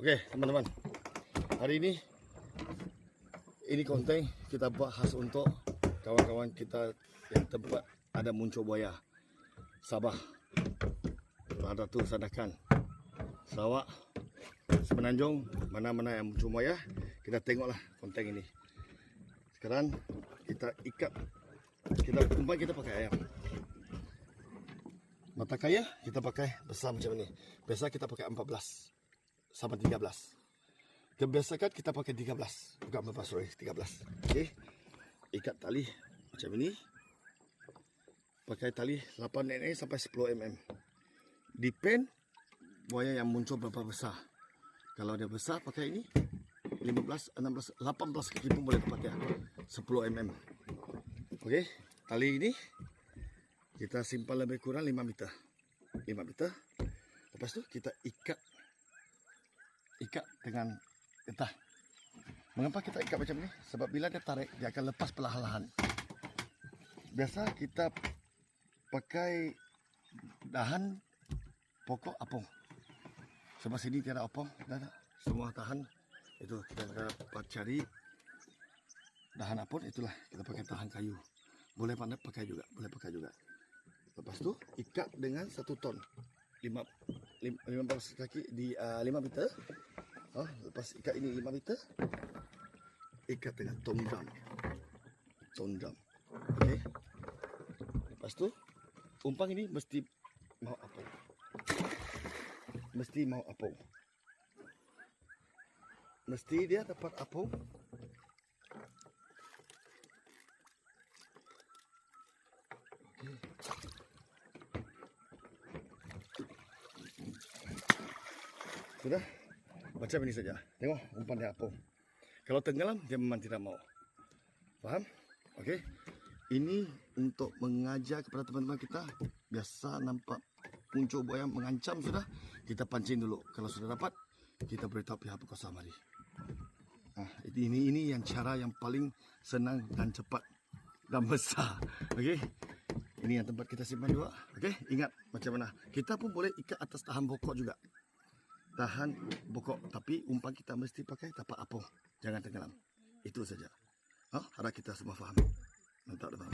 Oke, teman-teman. Hari ini konten kita buat khas untuk kawan-kawan kita yang tempat ada muncul buaya. Sabah, ada tu Sandakan, Sarawak, Semenanjung, mana-mana yang muncul buaya, kita tengoklah konten ini. Sekarang kita ikat, umpan kita pakai ayam. Mata kaya kita pakai besar macam ni. Biasa kita pakai 14 sampai 13. Kebiasaan kita pakai 13, bukan 14, sorry, 13. Okey. Ikat tali macam ini. Pakai tali 8 mm sampai 10 mm. Depend buaya yang muncul berapa besar. Kalau dia besar pakai ini 15, 16, 18 kaki pun boleh pakai 10 mm. Okey, tali ini kita simpan lebih kurang 5 meter. 5 meter. Lepas tu kita ikat dengan getah. Mengapa kita ikat macam ni? Sebab bila dia tarik, dia akan lepas perlahan-lahan. Biasa kita pakai dahan pokok apung. Sebab sini tiada apung, semua tahan. Itu kita dapat cari dahan apung, itulah kita pakai tahan kayu. Boleh pandai pakai juga, boleh pakai juga. Lepas tu ikat dengan 1 ton. 15 kaki di 5 meter. Lepas ikat ini 5 meter, ikat dengan tom drum. Okey. Lepas tu umpan ini mesti mau apung. Mesti dia dapat apung. Okey. Sudah? Macam ini saja. Tengok umpan dia apung. Kalau tenggelam, dia memang tidak mau. Faham? Okey. Ini untuk mengajar kepada teman-teman kita. Biasa nampak muncul buaya mengancam sudah, kita pancing dulu. Kalau sudah dapat, kita beritahu pihak berkuasa mari. Ini yang cara yang paling senang dan cepat dan besar. Okey. Ini yang tempat kita simpan dua. Okey. Ingat macam mana. Kita pun boleh ikat atas tahan pokok juga. Tahan pokok, tapi umpan kita mesti pakai tapak apung. Jangan tenggelam. Itu saja. Harap kita semua faham. Mantap, teman.